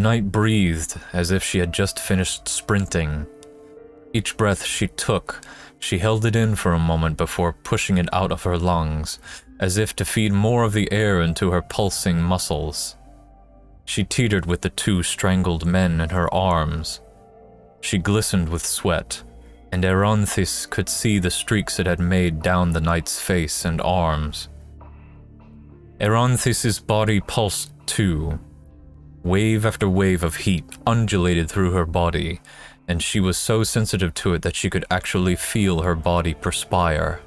knight breathed as if she had just finished sprinting. Each breath she took, she held it in for a moment before pushing it out of her lungs, as if to feed more of the air into her pulsing muscles. She teetered with the two strangled men in her arms. She glistened with sweat, and Eranthis could see the streaks it had made down the knight's face and arms. Eranthis's body pulsed too. Wave after wave of heat undulated through her body, and she was so sensitive to it that she could actually feel her body perspire.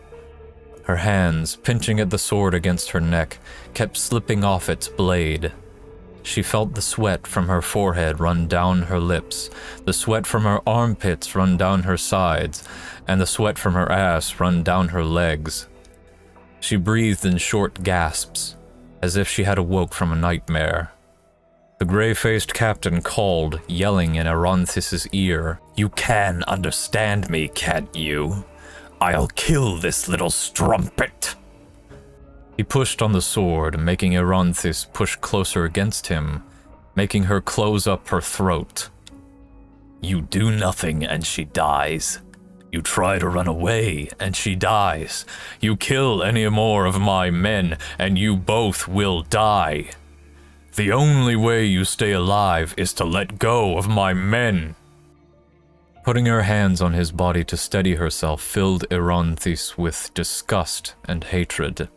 Her hands, pinching at the sword against her neck, kept slipping off its blade. She felt the sweat from her forehead run down her lips, the sweat from her armpits run down her sides, and the sweat from her ass run down her legs. She breathed in short gasps, as if she had awoke from a nightmare. The gray-faced captain called, yelling in Eranthis's ear, "You can understand me, can't you? I'll kill this little strumpet." He pushed on the sword, making Eranthis push closer against him, making her close up her throat. "You do nothing and she dies. You try to run away and she dies. You kill any more of my men and you both will die. The only way you stay alive is to let go of my men." Putting her hands on his body to steady herself filled Eranthis with disgust and hatred.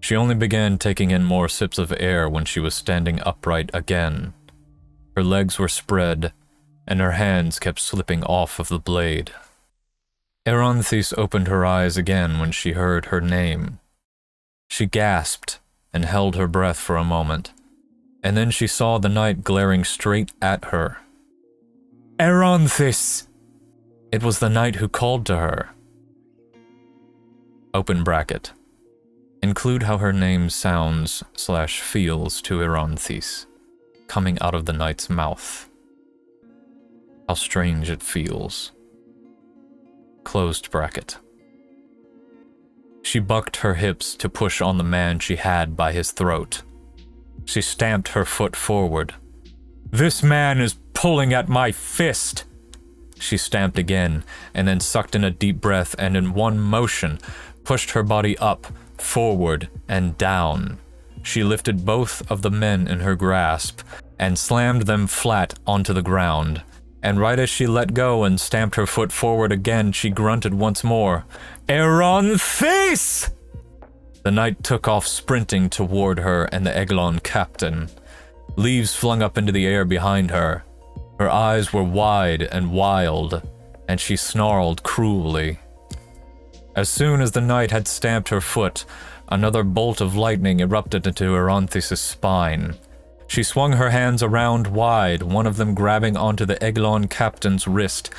She only began taking in more sips of air when she was standing upright again. Her legs were spread, and her hands kept slipping off of the blade. Eranthis opened her eyes again when she heard her name. She gasped and held her breath for a moment, and then she saw the knight glaring straight at her. "Eranthis!" It was the knight who called to her. Open bracket. Include how her name sounds/feels to Eranthis, coming out of the knight's mouth. How strange it feels. Closed bracket. She bucked her hips to push on the man she had by his throat. She stamped her foot forward. "This man is pulling at my fist!" She stamped again, and then sucked in a deep breath and in one motion pushed her body up, forward, and down. She lifted both of the men in her grasp and slammed them flat onto the ground. And right as she let go and stamped her foot forward again, she grunted once more, "Eranthis!" The knight took off sprinting toward her and the Eglon captain. Leaves flung up into the air behind her. Her eyes were wide and wild, and she snarled cruelly. As soon as the knight had stamped her foot, another bolt of lightning erupted into Eranthis's spine. She swung her hands around wide, one of them grabbing onto the Eglon captain's wrist,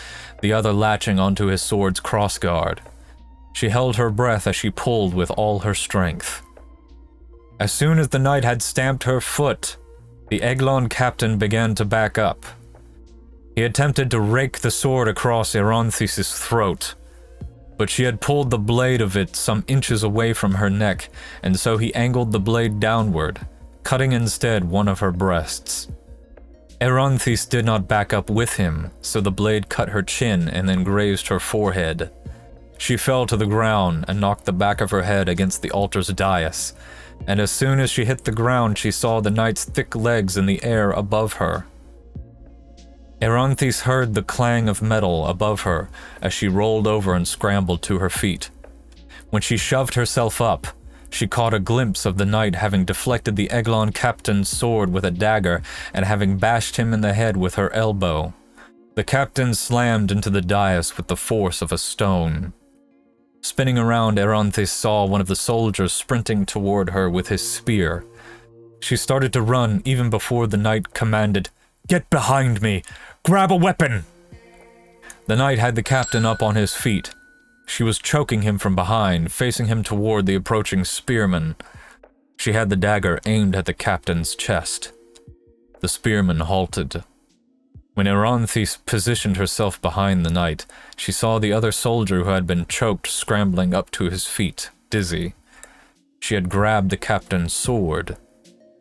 the other latching onto his sword's crossguard. She held her breath as she pulled with all her strength. As soon as the knight had stamped her foot, the Eglon captain began to back up. He attempted to rake the sword across Eranthis's throat, but she had pulled the blade of it some inches away from her neck, and so he angled the blade downward, cutting instead one of her breasts. Eranthis did not back up with him, so the blade cut her chin and then grazed her forehead. She fell to the ground and knocked the back of her head against the altar's dais, and as soon as she hit the ground she saw the knight's thick legs in the air above her. Eranthis heard the clang of metal above her as she rolled over and scrambled to her feet. When she shoved herself up, she caught a glimpse of the knight having deflected the Eglon captain's sword with a dagger and having bashed him in the head with her elbow. The captain slammed into the dais with the force of a stone. Spinning around, Eranthis saw one of the soldiers sprinting toward her with his spear. She started to run even before the knight commanded, "Get behind me! Grab a weapon!" The knight had the captain up on his feet. She was choking him from behind, facing him toward the approaching spearman. She had the dagger aimed at the captain's chest. The spearman halted. When Eranthis positioned herself behind the knight, she saw the other soldier who had been choked scrambling up to his feet, dizzy. She had grabbed the captain's sword.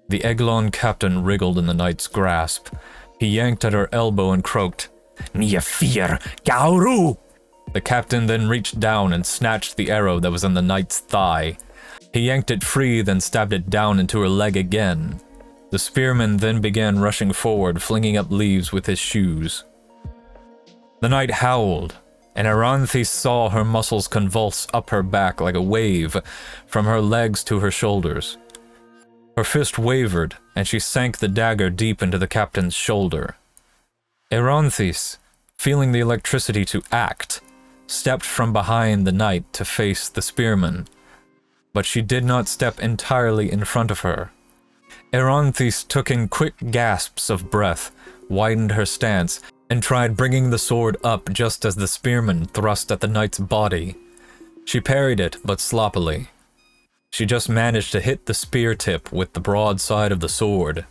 The Eglon captain wriggled in the knight's grasp. He yanked at her elbow and croaked, "Niafir Gauru!" The captain then reached down and snatched the arrow that was in the knight's thigh. He yanked it free, then stabbed it down into her leg again. The spearman then began rushing forward, flinging up leaves with his shoes. The knight howled, and Eranthis saw her muscles convulse up her back like a wave, from her legs to her shoulders. Her fist wavered, and she sank the dagger deep into the captain's shoulder. Eranthis, feeling the electricity to act, stepped from behind the knight to face the spearman, but she did not step entirely in front of her. Eranthis took in quick gasps of breath, widened her stance, and tried bringing the sword up just as the spearman thrust at the knight's body. She parried it, but sloppily. She just managed to hit the spear tip with the broad side of the sword.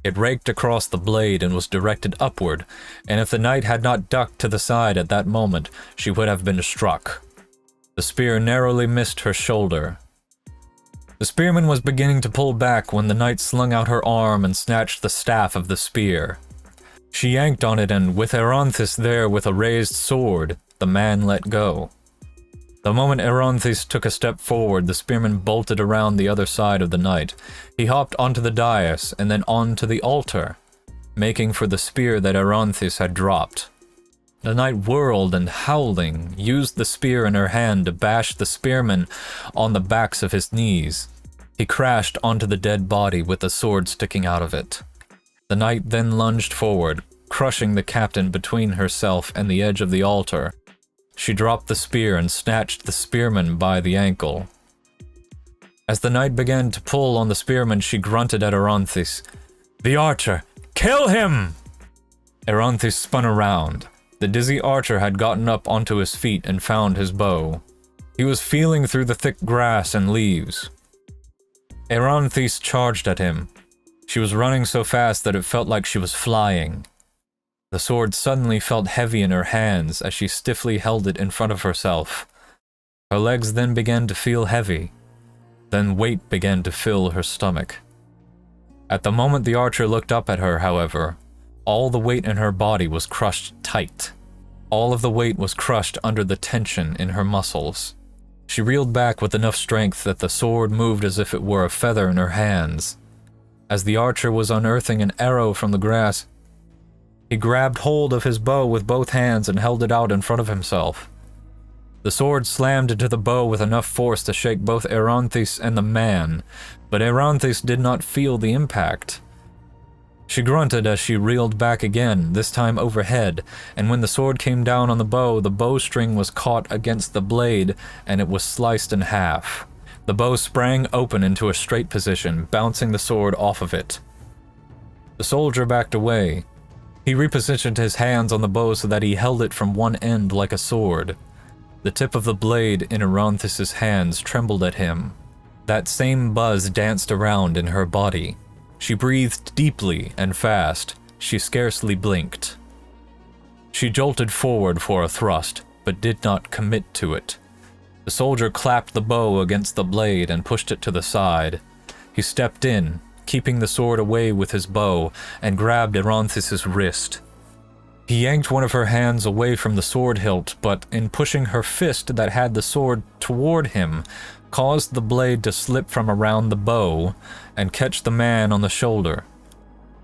It raked across the blade and was directed upward, and if the knight had not ducked to the side at that moment, she would have been struck. The spear narrowly missed her shoulder. The spearman was beginning to pull back when the knight slung out her arm and snatched the staff of the spear. She yanked on it, and with Eranthis there with a raised sword, the man let go. The moment Eranthis took a step forward, the spearman bolted around the other side of the knight. He hopped onto the dais and then onto the altar, making for the spear that Eranthis had dropped. The knight whirled and, howling, used the spear in her hand to bash the spearman on the backs of his knees. He crashed onto the dead body with the sword sticking out of it. The knight then lunged forward, crushing the captain between herself and the edge of the altar. She dropped the spear and snatched the spearman by the ankle. As the knight began to pull on the spearman, she grunted at Eranthis, "The archer! Kill him!" Eranthis spun around. The dizzy archer had gotten up onto his feet and found his bow. He was feeling through the thick grass and leaves. Eranthis charged at him. She was running so fast that it felt like she was flying. The sword suddenly felt heavy in her hands as she stiffly held it in front of herself. Her legs then began to feel heavy. Then weight began to fill her stomach. At the moment the archer looked up at her, however, all the weight in her body was crushed tight. All of the weight was crushed under the tension in her muscles. She reeled back with enough strength that the sword moved as if it were a feather in her hands. As the archer was unearthing an arrow from the grass, he grabbed hold of his bow with both hands and held it out in front of himself. The sword slammed into the bow with enough force to shake both Eranthis and the man, but Eranthis did not feel the impact. She grunted as she reeled back again, this time overhead, and when the sword came down on the bowstring was caught against the blade and it was sliced in half. The bow sprang open into a straight position, bouncing the sword off of it. The soldier backed away. He repositioned his hands on the bow so that he held it from one end like a sword. The tip of the blade in Eranthis' hands trembled at him. That same buzz danced around in her body. She breathed deeply and fast. She scarcely blinked. She jolted forward for a thrust, but did not commit to it. The soldier clapped the bow against the blade and pushed it to the side. He stepped in, keeping the sword away with his bow, and grabbed Eranthis' wrist. He yanked one of her hands away from the sword hilt, but in pushing her fist that had the sword toward him, caused the blade to slip from around the bow and catch the man on the shoulder.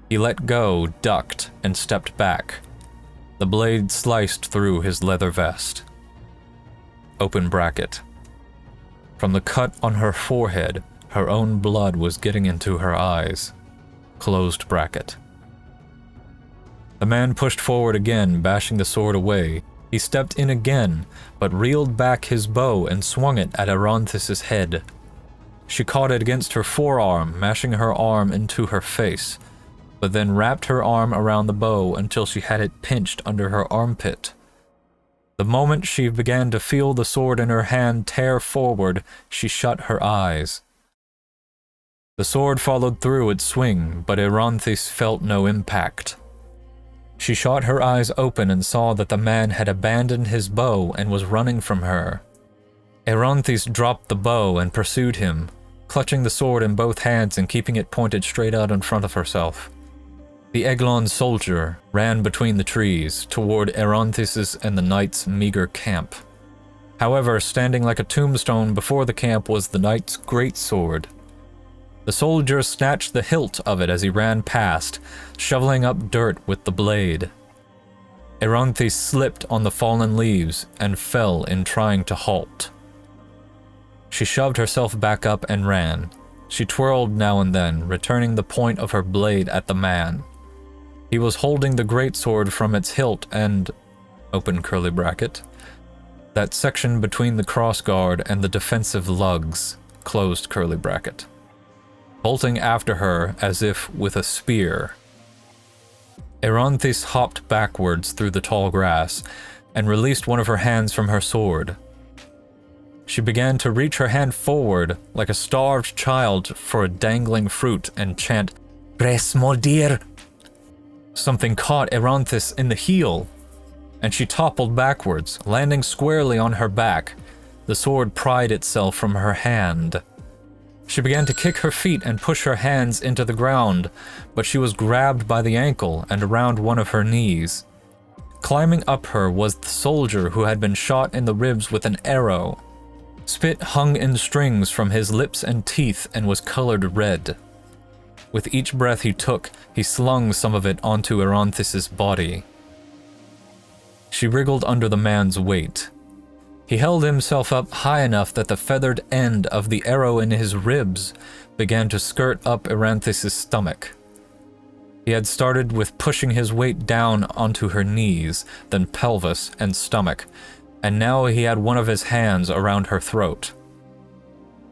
He let go, ducked, and stepped back. The blade sliced through his leather vest. Open bracket. From the cut on her forehead, her own blood was getting into her eyes. Closed bracket. The man pushed forward again, bashing the sword away. He stepped in again, but reeled back his bow and swung it at Eranthis' head. She caught it against her forearm, mashing her arm into her face, but then wrapped her arm around the bow until she had it pinched under her armpit. The moment she began to feel the sword in her hand tear forward, she shut her eyes. The sword followed through its swing, but Eranthis felt no impact. She shot her eyes open and saw that the man had abandoned his bow and was running from her. Eranthis dropped the bow and pursued him, clutching the sword in both hands and keeping it pointed straight out in front of herself. The Eglon soldier ran between the trees toward Eranthis' and the knight's meager camp. However, standing like a tombstone before the camp was the knight's great sword. The soldier snatched the hilt of it as he ran past, shoveling up dirt with the blade. Eranthis slipped on the fallen leaves and fell in trying to halt. She shoved herself back up and ran. She twirled now and then, returning the point of her blade at the man. He was holding the greatsword from its hilt and, open curly bracket, that section between the crossguard and the defensive lugs, closed curly bracket, bolting after her as if with a spear. Eranthis hopped backwards through the tall grass and released one of her hands from her sword. She began to reach her hand forward like a starved child for a dangling fruit and chant, "Res mordir!" Something caught Eranthis in the heel, and she toppled backwards, landing squarely on her back. The sword pried itself from her hand. She began to kick her feet and push her hands into the ground, but she was grabbed by the ankle and around one of her knees. Climbing up her was the soldier who had been shot in the ribs with an arrow. Spit hung in strings from his lips and teeth and was colored red. With each breath he took, he slung some of it onto Eranthis' body. She wriggled under the man's weight. He held himself up high enough that the feathered end of the arrow in his ribs began to skirt up Eranthis' stomach. He had started with pushing his weight down onto her knees, then pelvis and stomach, and now he had one of his hands around her throat.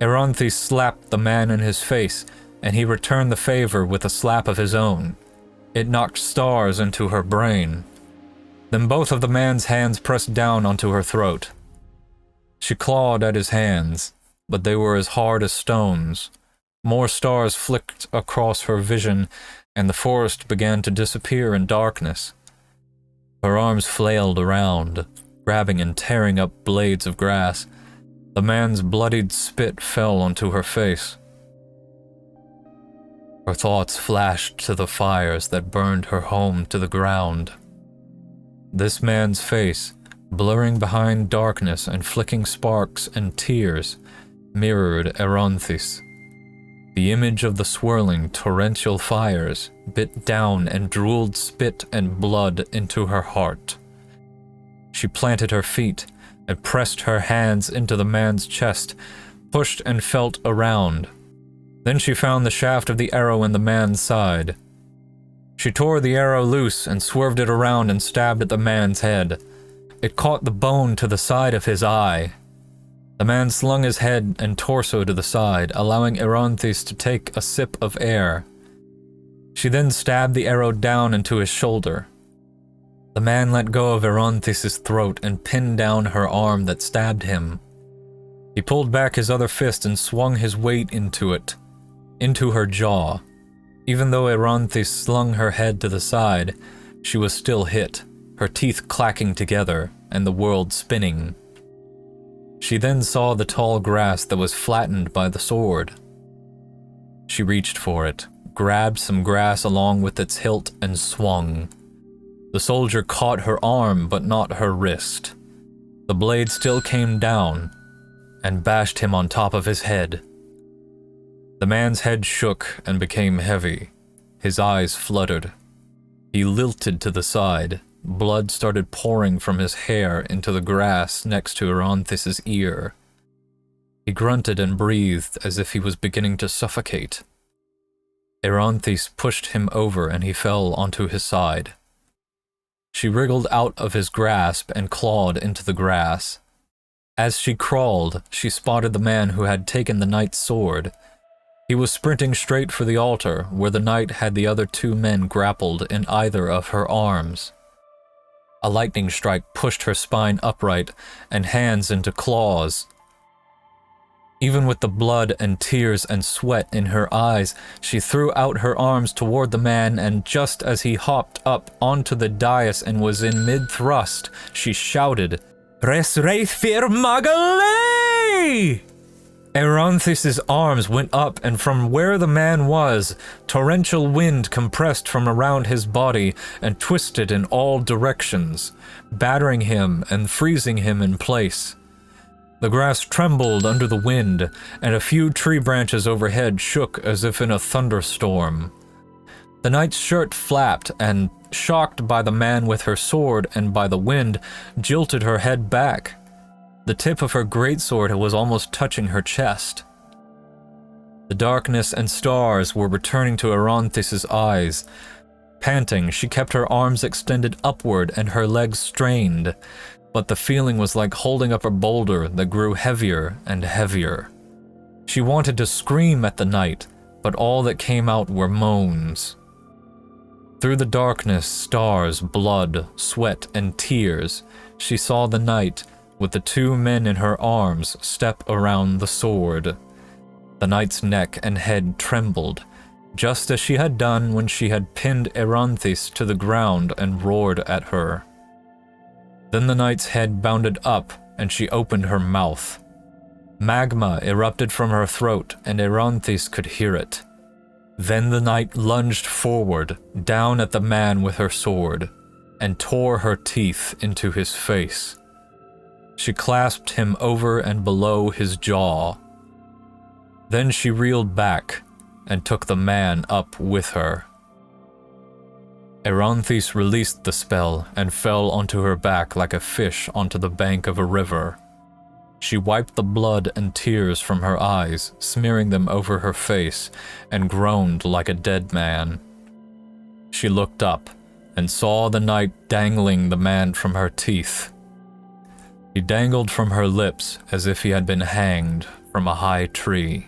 Eranthis slapped the man in his face, and he returned the favor with a slap of his own. It knocked stars into her brain. Then both of the man's hands pressed down onto her throat. She clawed at his hands, but they were as hard as stones. More stars flicked across her vision, and the forest began to disappear in darkness. Her arms flailed around, grabbing and tearing up blades of grass. The man's bloodied spit fell onto her face. Her thoughts flashed to the fires that burned her home to the ground. This man's face, blurring behind darkness and flicking sparks and tears, mirrored Eranthis. The image of the swirling, torrential fires bit down and drooled spit and blood into her heart. She planted her feet and pressed her hands into the man's chest, pushed and felt around. Then she found the shaft of the arrow in the man's side. She tore the arrow loose and swerved it around and stabbed at the man's head. It caught the bone to the side of his eye. The man slung his head and torso to the side, allowing Eranthis to take a sip of air. She then stabbed the arrow down into his shoulder. The man let go of Eranthis' throat and pinned down her arm that stabbed him. He pulled back his other fist and swung his weight into it, into her jaw. Even though Eranthis slung her head to the side, she was still hit, her teeth clacking together and the world spinning. She then saw the tall grass that was flattened by the sword. She reached for it, grabbed some grass along with its hilt and swung. The soldier caught her arm but not her wrist. The blade still came down and bashed him on top of his head. The man's head shook and became heavy. His eyes fluttered. He lilted to the side. Blood started pouring from his hair into the grass next to Eranthis' ear. He grunted and breathed as if he was beginning to suffocate. Eranthis pushed him over and he fell onto his side. She wriggled out of his grasp and clawed into the grass. As she crawled, she spotted the man who had taken the knight's sword. He was sprinting straight for the altar, where the knight had the other two men grappled in either of her arms. A lightning strike pushed her spine upright and hands into claws. Even with the blood and tears and sweat in her eyes, she threw out her arms toward the man, and just as he hopped up onto the dais and was in mid-thrust, she shouted, "Res Reithfir Magale!" Eranthis' arms went up, and from where the man was, torrential wind compressed from around his body and twisted in all directions, battering him and freezing him in place. The grass trembled under the wind, and a few tree branches overhead shook as if in a thunderstorm. The knight's shirt flapped, and, shocked by the man with her sword and by the wind, jilted her head back. The tip of her greatsword was almost touching her chest. The darkness and stars were returning to Eranthis' eyes. Panting, she kept her arms extended upward and her legs strained, but the feeling was like holding up a boulder that grew heavier and heavier. She wanted to scream at the knight, but all that came out were moans. Through the darkness, stars, blood, sweat, and tears, she saw the knight, with the two men in her arms, step around the sword. The knight's neck and head trembled, just as she had done when she had pinned Eranthis to the ground and roared at her. Then the knight's head bounded up, and she opened her mouth. Magma erupted from her throat, and Eranthis could hear it. Then the knight lunged forward, down at the man with her sword, and tore her teeth into his face. She clasped him over and below his jaw. Then she reeled back and took the man up with her. Eranthis released the spell and fell onto her back like a fish onto the bank of a river. She wiped the blood and tears from her eyes, smearing them over her face, and groaned like a dead man. She looked up and saw the knight dangling the man from her teeth. He dangled from her lips as if he had been hanged from a high tree.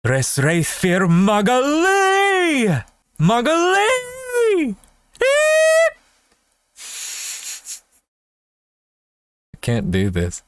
Resreithfir Magali! Magali! I can't do this.